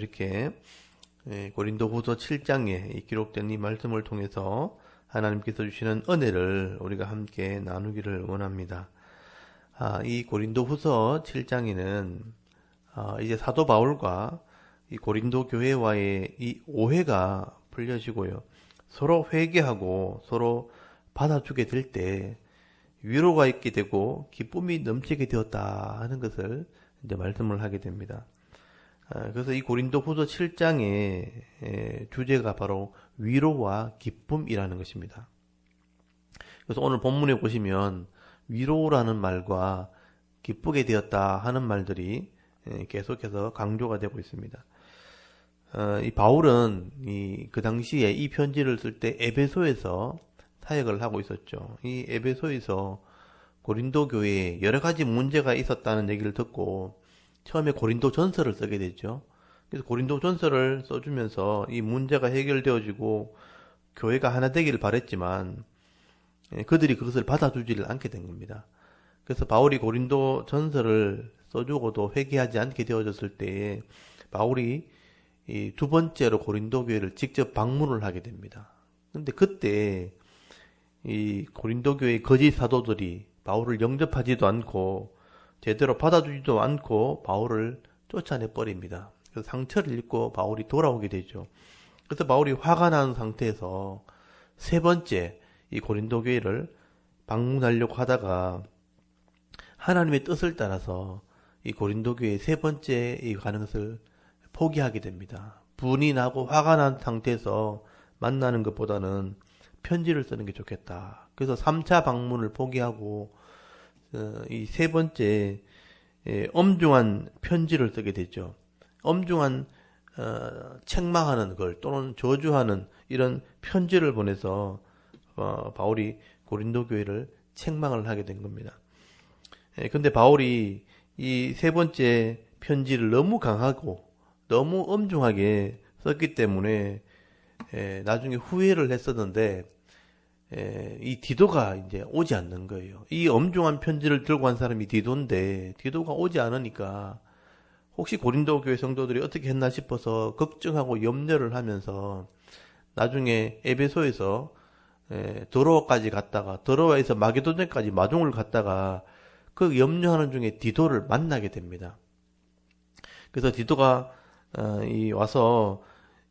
이렇게 고린도후서 7장에 기록된 이 말씀을 통해서 하나님께서 주시는 은혜를 우리가 함께 나누기를 원합니다. 이 고린도후서 7장에는 이제 사도 바울과 이 고린도 교회와의 이 오해가 풀려지고요. 서로 회개하고 서로 받아주게 될 때 위로가 있게 되고 기쁨이 넘치게 되었다 하는 것을 이제 말씀을 하게 됩니다. 그래서 이 고린도후서 7장의 주제가 바로 위로와 기쁨이라는 것입니다. 그래서 오늘 본문에 보시면 위로라는 말과 기쁘게 되었다 하는 말들이 계속해서 강조가 되고 있습니다. 이 바울은 그 당시에 이 편지를 쓸 때 에베소에서 사역을 하고 있었죠. 이 에베소에서 고린도 교회에 여러 가지 문제가 있었다는 얘기를 듣고 처음에 고린도 전서를 쓰게 됐죠. 그래서 고린도 전서를 써주면서 이 문제가 해결되어지고 교회가 하나 되기를 바랬지만 그들이 그것을 받아주지를 않게 된 겁니다. 그래서 바울이 고린도 전서를 써주고도 회개하지 않게 되어졌을 때에 바울이 이 두 번째로 고린도 교회를 직접 방문을 하게 됩니다. 근데 그때 이 고린도 교회의 거짓 사도들이 바울을 영접하지도 않고 제대로 받아주지도 않고 바울을 쫓아내 버립니다. 그래서 상처를 입고 바울이 돌아오게 되죠. 그래서 바울이 화가 난 상태에서 세 번째 이 고린도 교회를 방문하려고 하다가 하나님의 뜻을 따라서 이 고린도 교회의 세 번째 가는 것을 포기하게 됩니다. 분이 나고 화가 난 상태에서 만나는 것보다는 편지를 쓰는 게 좋겠다. 그래서 3차 방문을 포기하고 이 세 번째 엄중한 편지를 쓰게 되죠. 엄중한 책망하는 걸 또는 저주하는 이런 편지를 보내서 바울이 고린도 교회를 책망을 하게 된 겁니다. 근데 바울이 이 세 번째 편지를 너무 강하고 너무 엄중하게 썼기 때문에 나중에 후회를 했었는데 이 디도가 이제 오지 않는 거예요. 이 엄중한 편지를 들고 간 사람이 디도인데 디도가 오지 않으니까 혹시 고린도 교회 성도들이 어떻게 했나 싶어서 걱정하고 염려를 하면서 나중에 에베소에서 드로아까지 갔다가 드로아에서 마게도냐까지 마중을 갔다가 그 염려하는 중에 디도를 만나게 됩니다. 그래서 디도가 와서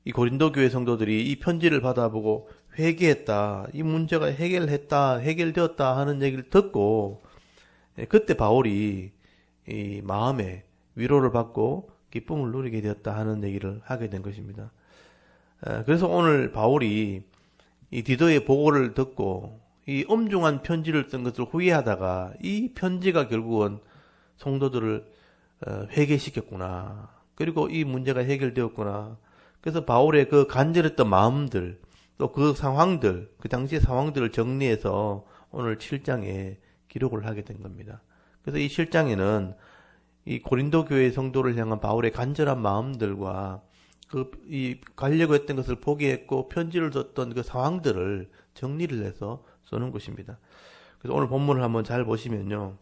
이 고린도 교회 성도들이 이 편지를 받아보고 회개했다, 이 문제가 해결되었다 하는 얘기를 듣고 그때 바울이 이 마음에 위로를 받고 기쁨을 누리게 되었다 하는 얘기를 하게 된 것입니다. 그래서 오늘 바울이 이 디도의 보고를 듣고 이 엄중한 편지를 쓴 것을 후회하다가 이 편지가 결국은 성도들을 회개시켰구나. 그리고 이 문제가 해결되었구나. 그래서 바울의 그 간절했던 마음들, 또 그 상황들, 그 당시의 상황들을 정리해서 오늘 7장에 기록을 하게 된 겁니다. 그래서 이 7장에는 이 고린도 교회 성도를 향한 바울의 간절한 마음들과 이 가려고 했던 것을 포기했고 편지를 썼던 그 상황들을 정리를 해서 쓰는 것입니다. 그래서 오늘 본문을 한번 잘 보시면요.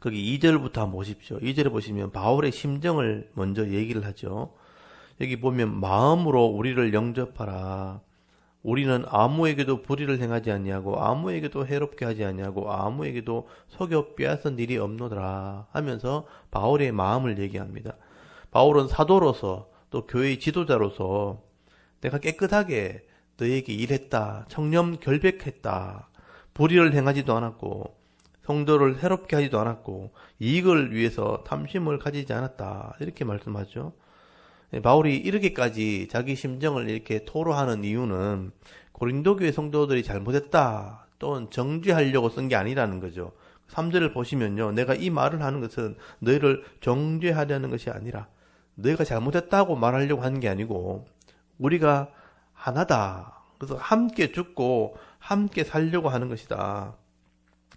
거기 2절부터 한번 보십시오. 2절에 보시면 바울의 심정을 먼저 얘기를 하죠. 여기 보면 마음으로 우리를 영접하라. 우리는 아무에게도 불의를 행하지 아니하고 아무에게도 해롭게 하지 아니하고 아무에게도 속여 빼앗은 일이 없노라 하면서 바울의 마음을 얘기합니다. 바울은 사도로서 또 교회의 지도자로서 내가 깨끗하게 너에게 일했다. 청렴 결백했다. 불의를 행하지도 않았고 성도를 해롭게 하지도 않았고 이익을 위해서 탐심을 가지지 않았다. 이렇게 말씀하죠. 바울이 이렇게까지 자기 심정을 이렇게 토로하는 이유는 고린도 교회 성도들이 잘못했다 또는 정죄하려고 쓴 게 아니라는 거죠. 3절을 보시면요. 내가 이 말을 하는 것은 너희를 정죄하려는 것이 아니라 너희가 잘못했다고 말하려고 하는 게 아니고 우리가 하나다. 그래서 함께 죽고 함께 살려고 하는 것이다.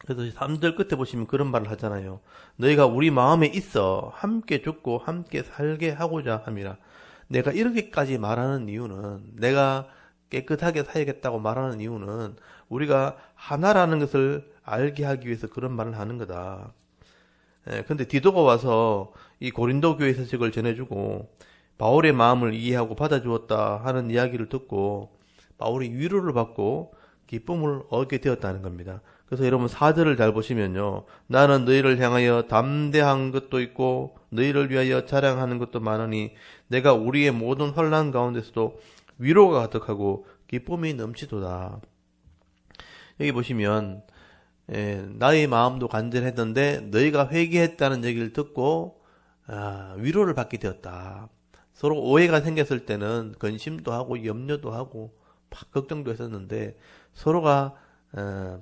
그래서 3절 끝에 보시면 그런 말을 하잖아요. 너희가 우리 마음에 있어 함께 죽고 함께 살게 하고자 함이라. 내가 이렇게까지 말하는 이유는 내가 깨끗하게 살겠다고 말하는 이유는 우리가 하나라는 것을 알게 하기 위해서 그런 말을 하는 거다. 근데 디도가 와서 이 고린도 교회 소식을 전해주고 바울의 마음을 이해하고 받아주었다 하는 이야기를 듣고 바울이 위로를 받고 기쁨을 얻게 되었다는 겁니다. 그래서 여러분 4절을 잘 보시면요. 나는 너희를 향하여 담대한 것도 있고 너희를 위하여 자랑하는 것도 많으니 내가 우리의 모든 환난 가운데서도 위로가 가득하고 기쁨이 넘치도다. 여기 보시면 나의 마음도 간절했는데 너희가 회개했다는 얘기를 듣고 위로를 받게 되었다. 서로 오해가 생겼을 때는 근심도 하고 염려도 하고 막 걱정도 했었는데 서로가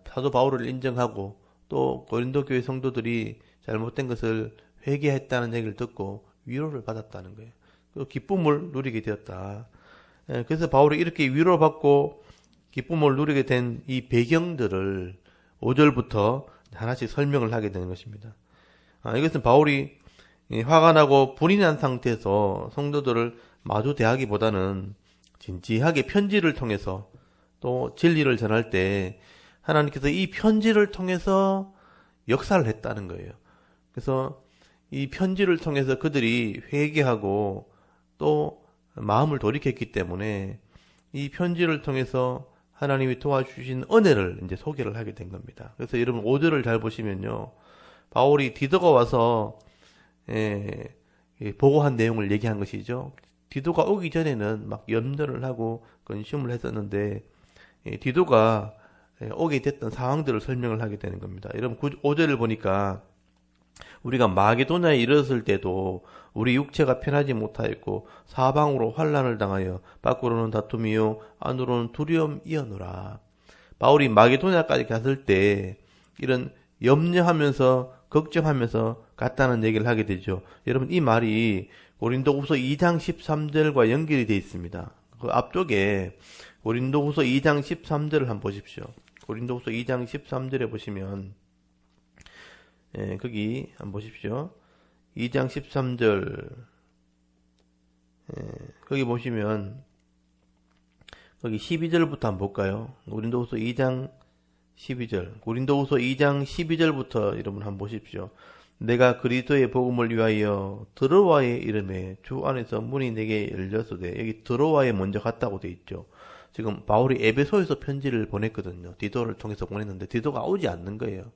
사도 바울을 인정하고 또 고린도 교회 성도들이 잘못된 것을 회개했다는 얘기를 듣고 위로를 받았다는 거예요. 또 기쁨을 누리게 되었다. 그래서 바울이 이렇게 위로받고 기쁨을 누리게 된 이 배경들을 5절부터 하나씩 설명을 하게 되는 것입니다. 이것은 바울이 화가 나고 불이 난 상태에서 성도들을 마주 대하기보다는 진지하게 편지를 통해서 또 진리를 전할 때 하나님께서 이 편지를 통해서 역사를 했다는 거예요. 그래서 이 편지를 통해서 그들이 회개하고 또 마음을 돌이켰기 때문에 이 편지를 통해서 하나님이 도와주신 은혜를 이제 소개를 하게 된 겁니다. 그래서 여러분 5절을 잘 보시면요. 바울이 디도가 와서 보고한 내용을 얘기한 것이죠. 디도가 오기 전에는 막 염려를 하고 근심을 했었는데 디도가 오게 됐던 상황들을 설명을 하게 되는 겁니다. 여러분 5절을 보니까 우리가 마게도냐에 이르렀을 때도 우리 육체가 편하지 못하였고 사방으로 환난을 당하여 밖으로는 다툼이요 안으로는 두려움이었노라. 바울이 마게도냐까지 갔을 때 이런 염려하면서 걱정하면서 갔다는 얘기를 하게 되죠. 여러분 이 말이 고린도후서 2장 13절과 연결이 되어 있습니다. 그 앞쪽에 고린도후서 2장 13절을 한번 보십시오. 고린도후서 2장 13절에 보시면 거기 한번 보십시오. 2장 13절 거기 보시면 거기 12절부터 한번 볼까요? 고린도후서 2장 12절 고린도후서 2장 12절부터 여러분 한번 보십시오. 내가 그리스도의 복음을 위하여 드로아의 이름에 주 안에서 문이 내게 열렸으되 여기 드로아에 먼저 갔다고 돼 있죠. 지금 바울이 에베소에서 편지를 보냈거든요. 디도를 통해서 보냈는데 디도가 오지 않는 거예요.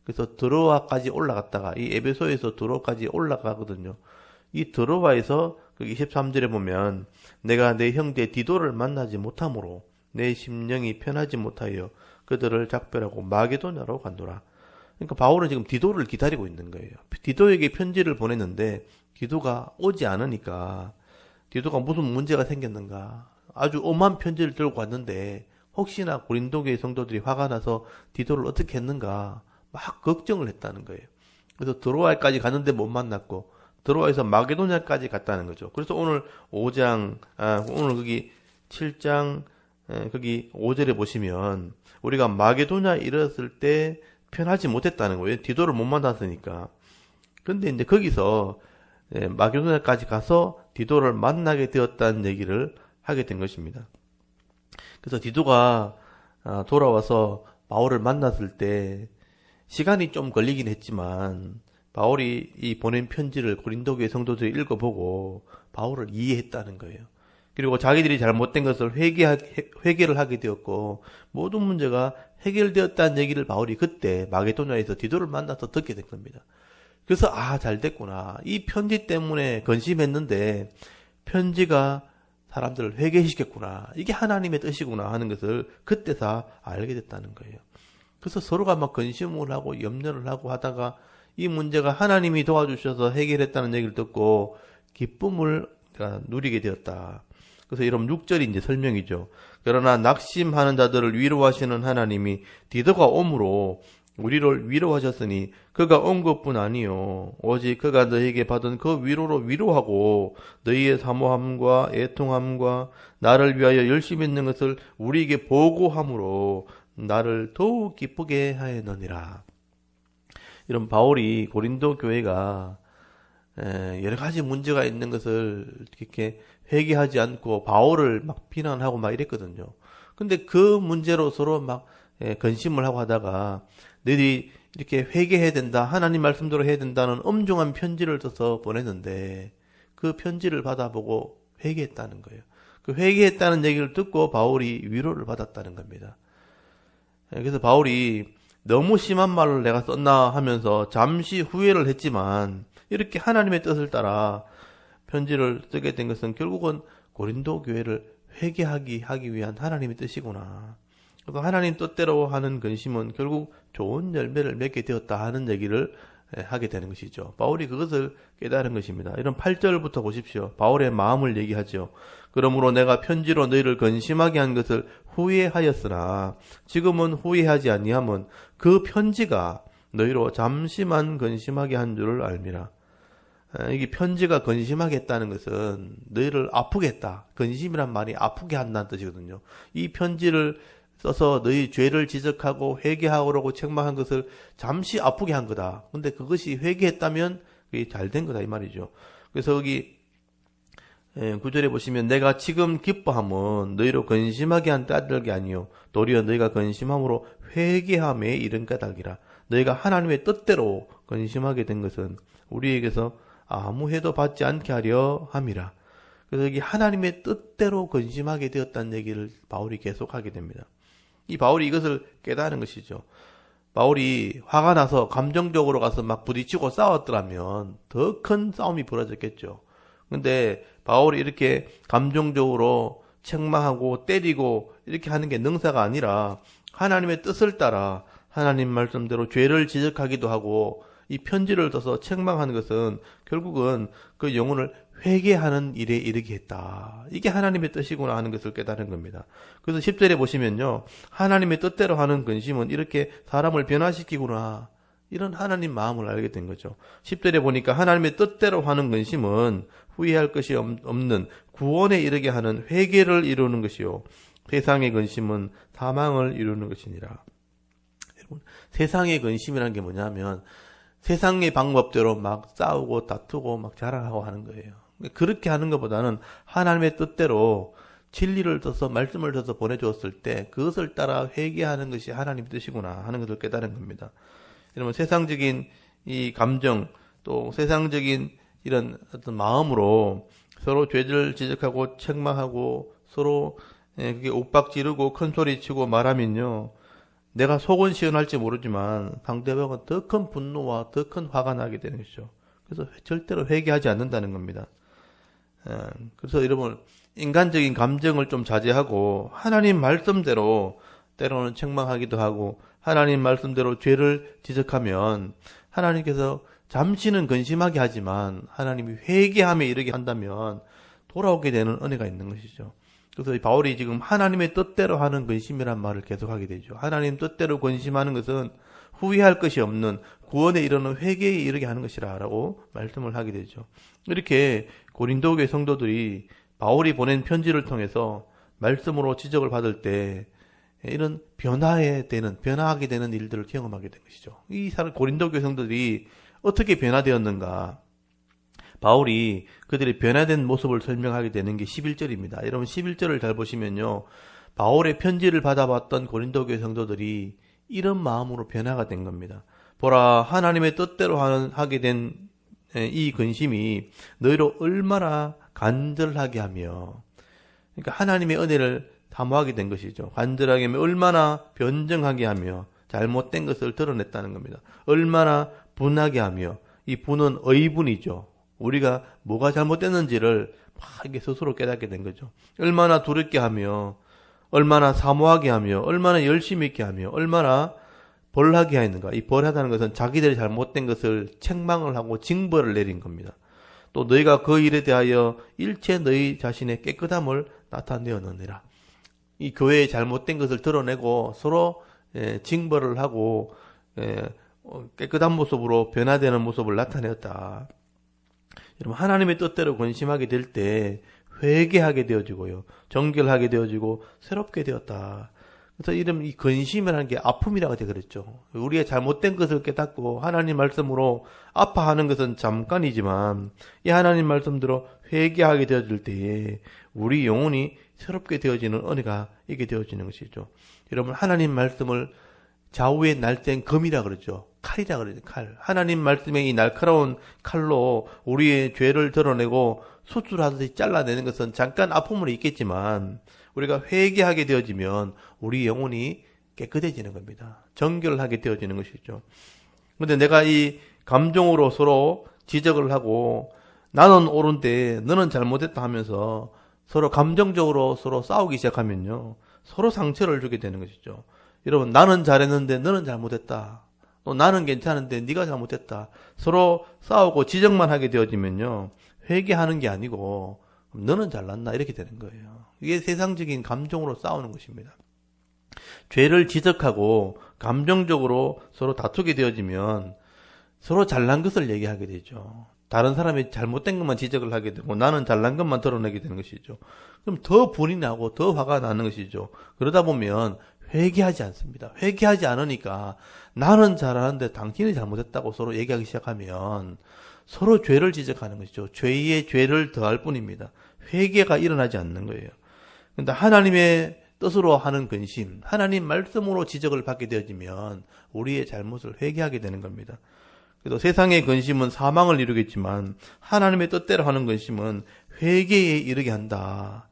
그래서 드로아까지 올라갔다가 이 에베소에서 드로아까지 올라가거든요. 이 드로아에서 그 23절에 보면 내가 내 형제 디도를 만나지 못하므로 내 심령이 편하지 못하여 그들을 작별하고 마게도냐로 간도라. 그러니까 바울은 지금 디도를 기다리고 있는 거예요. 디도에게 편지를 보냈는데 디도가 오지 않으니까 디도가 무슨 문제가 생겼는가. 아주 엄한 편지를 들고 왔는데 혹시나 고린도교의 성도들이 화가 나서 디도를 어떻게 했는가 막 걱정을 했다는 거예요. 그래서 드로아까지 갔는데 못 만났고 드로아에서 마게도냐까지 갔다는 거죠. 그래서 오늘 5장 오늘 거기 7장 거기 5절에 보시면 우리가 마게도냐에 이르렀을 때 편하지 못했다는 거예요. 디도를 못 만났으니까. 근데 이제 거기서 마게도냐까지 가서 디도를 만나게 되었다는 얘기를 하게 된 것입니다. 그래서 디도가 돌아와서 바울을 만났을 때 시간이 좀 걸리긴 했지만 바울이 이 보낸 편지를 고린도교의 성도들이 읽어보고 바울을 이해했다는 거예요. 그리고 자기들이 잘못된 것을 회개를 하게 되었고 모든 문제가 해결되었다는 얘기를 바울이 그때 마게도냐에서 디도를 만나서 듣게 된 겁니다. 그래서 잘 됐구나. 이 편지 때문에 근심했는데 편지가 사람들을 회개시켰구나. 이게 하나님의 뜻이구나 하는 것을 그때서 알게 됐다는 거예요. 그래서 서로가 막 근심을 하고 염려를 하고 하다가 이 문제가 하나님이 도와주셔서 해결했다는 얘기를 듣고 기쁨을 누리게 되었다. 그래서 여러분 6절이 이제 설명이죠. 그러나 낙심하는 자들을 위로하시는 하나님이 디도가 옴으로 우리를 위로하셨으니 그가 온 것뿐 아니요 오직 그가 너희에게 받은 그 위로로 위로하고 너희의 사모함과 애통함과 나를 위하여 열심히 있는 것을 우리에게 보고함으로 나를 더욱 기쁘게 하였느니라. 이런 바울이 고린도 교회가 여러 가지 문제가 있는 것을 이렇게 회개하지 않고 바울을 막 비난하고 막 이랬거든요. 근데 그 문제로 서로 막 근심을 하고 하다가 너희들이 이렇게 회개해야 된다, 하나님 말씀대로 해야 된다는 엄중한 편지를 써서 보냈는데 그 편지를 받아보고 회개했다는 거예요. 그 회개했다는 얘기를 듣고 바울이 위로를 받았다는 겁니다. 그래서 바울이 너무 심한 말을 내가 썼나 하면서 잠시 후회를 했지만 이렇게 하나님의 뜻을 따라 편지를 쓰게 된 것은 결국은 고린도 교회를 회개하기 위한 하나님의 뜻이구나. 그래서 하나님 뜻대로 하는 근심은 결국 좋은 열매를 맺게 되었다 하는 얘기를 하게 되는 것이죠. 바울이 그것을 깨달은 것입니다. 이런 8절부터 보십시오. 바울의 마음을 얘기하죠. 그러므로 내가 편지로 너희를 근심하게 한 것을 후회하였으나 지금은 후회하지 아니함은 그 편지가 너희로 잠시만 근심하게 한 줄을 알미라. 이게 편지가 근심하게 했다는 것은 너희를 아프게 했다. 근심이란 말이 아프게 한다는 뜻이거든요. 이 편지를 써서 너희 죄를 지적하고 회개하라고 책망한 것을 잠시 아프게 한 거다. 근데 그것이 회개했다면 그게 잘 된 거다 이 말이죠. 그래서 여기 9절에 보시면 내가 지금 기뻐함은 너희로 근심하게 한 까닭이 아니요 도리어 너희가 근심함으로 회개함에 이른 까닭이라. 너희가 하나님의 뜻대로 근심하게 된 것은 우리에게서 아무 해도 받지 않게 하려 함이라. 그래서 여기 하나님의 뜻대로 근심하게 되었다는 얘기를 바울이 계속하게 됩니다. 이 바울이 이것을 깨달은 것이죠. 바울이 화가 나서 감정적으로 가서 막 부딪히고 싸웠더라면 더 큰 싸움이 벌어졌겠죠. 근데 바울이 이렇게 감정적으로 책망하고 때리고 이렇게 하는 게 능사가 아니라 하나님의 뜻을 따라 하나님 말씀대로 죄를 지적하기도 하고 이 편지를 써서 책망하는 것은 결국은 그 영혼을 회개하는 일에 이르게 했다. 이게 하나님의 뜻이구나 하는 것을 깨달은 겁니다. 그래서 10절에 보시면요. 하나님의 뜻대로 하는 근심은 이렇게 사람을 변화시키구나. 이런 하나님 마음을 알게 된 거죠. 10절에 보니까 하나님의 뜻대로 하는 근심은 후회할 것이 없는 구원에 이르게 하는 회개를 이루는 것이요. 세상의 근심은 사망을 이루는 것이니라. 여러분, 세상의 근심이라는 게 뭐냐면 세상의 방법대로 막 싸우고 다투고 막 자랑하고 하는 거예요. 그렇게 하는 것보다는 하나님의 뜻대로 진리를 써서 말씀을 써서 보내주었을 때 그것을 따라 회개하는 것이 하나님의 뜻이구나 하는 것을 깨달은 겁니다. 여러분 세상적인 이 감정 또 세상적인 이런 어떤 마음으로 서로 죄를 지적하고 책망하고 서로 그게 옥박지르고 큰소리치고 말하면요. 내가 속은 시원할지 모르지만 상대방은 더 큰 분노와 더 큰 화가 나게 되는 것이죠. 그래서 절대로 회개하지 않는다는 겁니다. 그래서 여러분 인간적인 감정을 좀 자제하고 하나님 말씀대로 때로는 책망하기도 하고 하나님 말씀대로 죄를 지적하면 하나님께서 잠시는 근심하게 하지만 하나님이 회개함에 이르게 한다면 돌아오게 되는 은혜가 있는 것이죠. 그래서 바울이 지금 하나님의 뜻대로 하는 근심이란 말을 계속하게 되죠. 하나님 뜻대로 근심하는 것은 후회할 것이 없는 구원에 이르는 회개에 이르게 하는 것이라 라고 말씀을 하게 되죠. 이렇게 고린도교회 성도들이 바울이 보낸 편지를 통해서 말씀으로 지적을 받을 때 이런 변화하게 되는 일들을 경험하게 된 것이죠. 이 고린도교회 성도들이 어떻게 변화되었는가? 바울이 그들의 변화된 모습을 설명하게 되는 게 11절입니다. 여러분 11절을 잘 보시면요. 바울의 편지를 받아봤던 고린도교회 성도들이 이런 마음으로 변화가 된 겁니다. 보라 하나님의 뜻대로 하게 된 이 근심이 너희로 얼마나 간절하게 하며 그러니까 하나님의 은혜를 사모하게 된 것이죠. 간절하게 하며 얼마나 변정하게 하며 잘못된 것을 드러냈다는 겁니다. 얼마나 분하게 하며 이 분은 의분이죠. 우리가 뭐가 잘못됐는지를 막 이게 스스로 깨닫게 된 거죠. 얼마나 두렵게 하며 얼마나 사모하게 하며 얼마나 열심히 있게 하며 얼마나 벌하게 하는가. 이 벌하다는 것은 자기들이 잘못된 것을 책망을 하고 징벌을 내린 겁니다. 또 너희가 그 일에 대하여 일체 너희 자신의 깨끗함을 나타내었느니라. 이 교회의 잘못된 것을 드러내고 서로 징벌을 하고 깨끗한 모습으로 변화되는 모습을 나타내었다. 여러분 하나님의 뜻대로 근심하게 될 때 회개하게 되어지고요. 정결하게 되어지고 새롭게 되었다. 그래서 이런 이 근심이라는 게 아픔이라고 그랬죠. 우리의 잘못된 것을 깨닫고 하나님 말씀으로 아파하는 것은 잠깐이지만 이 하나님 말씀대로 회개하게 되어질 때에 우리 영혼이 새롭게 되어지는 은혜가 있게 되어지는 것이죠. 여러분 하나님 말씀을 좌우에 날쌘 검이라 그러죠. 칼이라 그러죠. 칼. 하나님 말씀의 이 날카로운 칼로 우리의 죄를 드러내고 수술하듯이 잘라내는 것은 잠깐 아픔은 있겠지만 우리가 회개하게 되어지면 우리 영혼이 깨끗해지는 겁니다. 정결하게 되어지는 것이죠. 근데 내가 이 감정으로 서로 지적을 하고 나는 옳은데 너는 잘못했다 하면서 서로 감정적으로 서로 싸우기 시작하면요. 서로 상처를 주게 되는 것이죠. 여러분, 나는 잘했는데 너는 잘못했다. 또 나는 괜찮은데 네가 잘못했다. 서로 싸우고 지적만 하게 되어지면요. 회개하는 게 아니고 너는 잘났나 이렇게 되는 거예요. 이게 세상적인 감정으로 싸우는 것입니다. 죄를 지적하고 감정적으로 서로 다투게 되어지면 서로 잘난 것을 얘기하게 되죠. 다른 사람이 잘못된 것만 지적을 하게 되고 나는 잘난 것만 드러내게 되는 것이죠. 그럼 더 분이 나고 더 화가 나는 것이죠. 그러다 보면 회개하지 않습니다. 회개하지 않으니까 나는 잘하는데 당신이 잘못했다고 서로 얘기하기 시작하면 서로 죄를 지적하는 것이죠. 죄에 죄를 더할 뿐입니다. 회개가 일어나지 않는 거예요. 그런데 하나님의 뜻으로 하는 근심, 하나님 말씀으로 지적을 받게 되어지면 우리의 잘못을 회개하게 되는 겁니다. 그래서 세상의 근심은 사망을 이루겠지만 하나님의 뜻대로 하는 근심은 회개에 이르게 한다.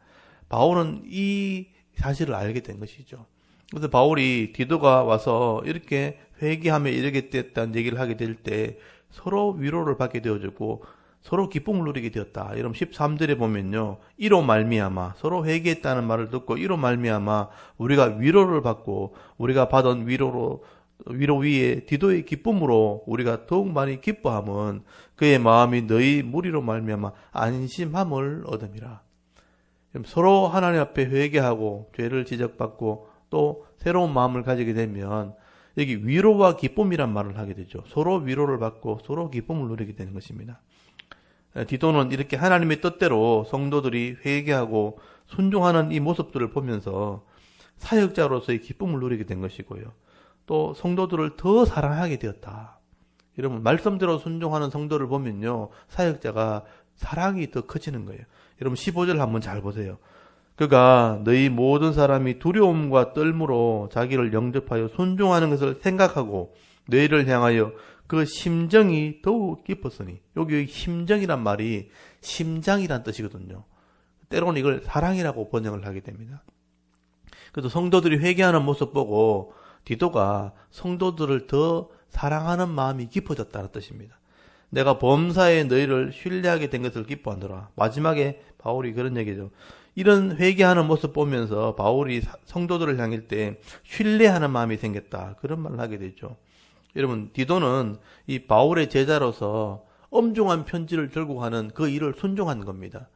바울은 이 사실을 알게 된 것이죠. 그래서 바울이 디도가 와서 이렇게 회개함에 이르게 됐다는 얘기를 하게 될 때 서로 위로를 받게 되어지고 서로 기쁨을 누리게 되었다. 이러면 13절에 보면요. 이로 말미암아 서로 회개했다는 말을 듣고 이로 말미암아 우리가 위로를 받고 우리가 받은 위로 위에 디도의 기쁨으로 우리가 더욱 많이 기뻐함은 그의 마음이 너희 무리로 말미암아 안심함을 얻음이라. 서로 하나님 앞에 회개하고 죄를 지적받고 또 새로운 마음을 가지게 되면 여기 위로와 기쁨이란 말을 하게 되죠. 서로 위로를 받고 서로 기쁨을 누리게 되는 것입니다. 디도는 이렇게 하나님의 뜻대로 성도들이 회개하고 순종하는 이 모습들을 보면서 사역자로서의 기쁨을 누리게 된 것이고요. 또 성도들을 더 사랑하게 되었다. 여러분, 말씀대로 순종하는 성도를 보면요. 사역자가 사랑이 더 커지는 거예요. 여러분 15절 한번 잘 보세요. 그가 너희 모든 사람이 두려움과 떨므로 자기를 영접하여 순종하는 것을 생각하고 너희를 향하여 그 심정이 더욱 깊었으니, 여기 심정이란 말이 심장이란 뜻이거든요. 때로는 이걸 사랑이라고 번역을 하게 됩니다. 그래서 성도들이 회개하는 모습 보고 디도가 성도들을 더 사랑하는 마음이 깊어졌다는 뜻입니다. 내가 범사에 너희를 신뢰하게 된 것을 기뻐하노라. 마지막에 바울이 그런 얘기죠. 이런 회개하는 모습 보면서 바울이 성도들을 향할 때 신뢰하는 마음이 생겼다. 그런 말을 하게 되죠. 여러분, 디도는 이 바울의 제자로서 엄중한 편지를 들고 가는 그 일을 순종한 겁니다.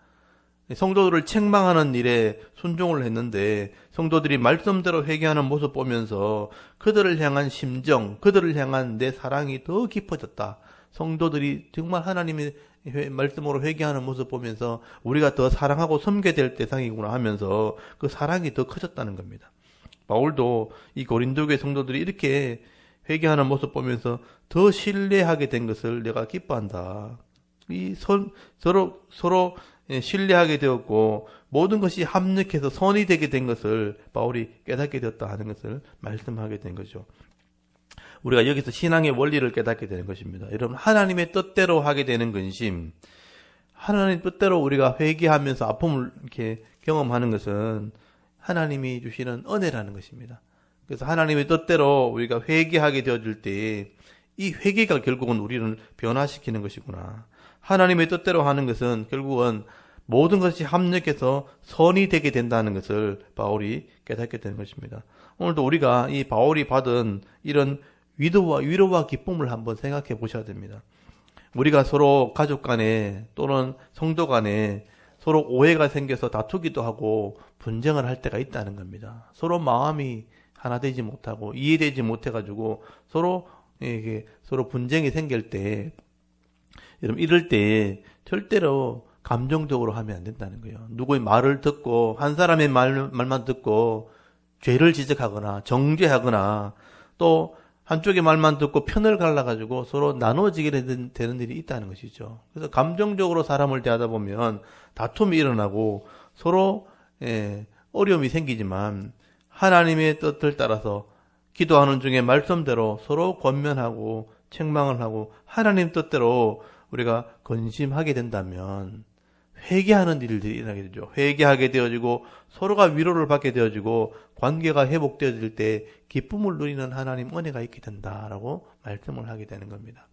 성도들을 책망하는 일에 순종을 했는데 성도들이 말씀대로 회개하는 모습 보면서 그들을 향한 심정, 그들을 향한 내 사랑이 더 깊어졌다. 성도들이 정말 하나님의 말씀으로 회개하는 모습 보면서 우리가 더 사랑하고 섬겨야 될 대상이구나 하면서 그 사랑이 더 커졌다는 겁니다. 바울도 이 고린도교회 성도들이 이렇게 회개하는 모습 보면서 더 신뢰하게 된 것을 내가 기뻐한다. 서로 신뢰하게 되었고 모든 것이 합력해서 선이 되게 된 것을 바울이 깨닫게 되었다 하는 것을 말씀하게 된 거죠. 우리가 여기서 신앙의 원리를 깨닫게 되는 것입니다. 여러분, 하나님의 뜻대로 하게 되는 근심, 하나님의 뜻대로 우리가 회개하면서 아픔을 이렇게 경험하는 것은 하나님이 주시는 은혜라는 것입니다. 그래서 하나님의 뜻대로 우리가 회개하게 되어질 때 이 회개가 결국은 우리를 변화시키는 것이구나. 하나님의 뜻대로 하는 것은 결국은 모든 것이 합력해서 선이 되게 된다는 것을 바울이 깨닫게 되는 것입니다. 오늘도 우리가 이 바울이 받은 이런 위로와 기쁨을 한번 생각해 보셔야 됩니다. 우리가 서로 가족 간에 또는 성도 간에 서로 오해가 생겨서 다투기도 하고 분쟁을 할 때가 있다는 겁니다. 서로 마음이 하나 되지 못하고 이해되지 못해가지고 서로 분쟁이 생길 때, 여러분, 이럴 때 절대로 감정적으로 하면 안 된다는 거예요. 누구의 말을 듣고 한 사람의 말만 듣고 죄를 지적하거나 정죄하거나 또 한쪽의 말만 듣고 편을 갈라가지고 서로 나눠지게 되는 일이 있다는 것이죠. 그래서 감정적으로 사람을 대하다 보면 다툼이 일어나고 서로 어려움이 생기지만 하나님의 뜻을 따라서 기도하는 중에 말씀대로 서로 권면하고 책망을 하고 하나님 뜻대로 우리가 건심하게 된다면 회개하는 일들이 일어나게 되죠. 회개하게 되어지고 서로가 위로를 받게 되어지고 관계가 회복되어질 때 기쁨을 누리는 하나님 은혜가 있게 된다라고 말씀을 하게 되는 겁니다.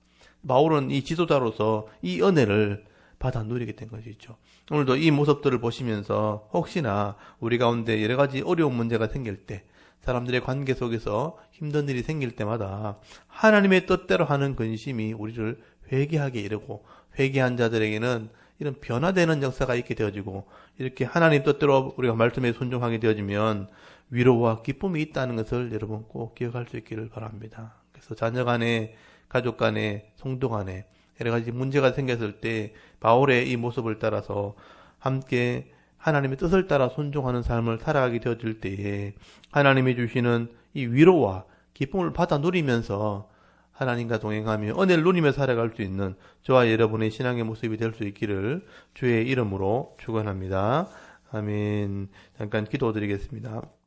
바울은 이 지도자로서 이 은혜를 받아 누리게 된 것이죠. 오늘도 이 모습들을 보시면서 혹시나 우리 가운데 여러 가지 어려운 문제가 생길 때, 사람들의 관계 속에서 힘든 일이 생길 때마다 하나님의 뜻대로 하는 근심이 우리를 회개하게 이르고, 회개한 자들에게는 이런 변화되는 역사가 있게 되어지고, 이렇게 하나님 뜻대로 우리가 말씀에 순종하게 되어지면 위로와 기쁨이 있다는 것을 여러분 꼭 기억할 수 있기를 바랍니다. 그래서 자녀 간에, 가족 간에, 성도 간에 여러 가지 문제가 생겼을 때 바울의 이 모습을 따라서 함께 하나님의 뜻을 따라 순종하는 삶을 살아가게 되어질 때에 하나님이 주시는 이 위로와 기쁨을 받아 누리면서 하나님과 동행하며 은혜를 누리며 살아갈 수 있는 저와 여러분의 신앙의 모습이 될 수 있기를 주의 이름으로 축원합니다. 아멘. 잠깐 기도드리겠습니다.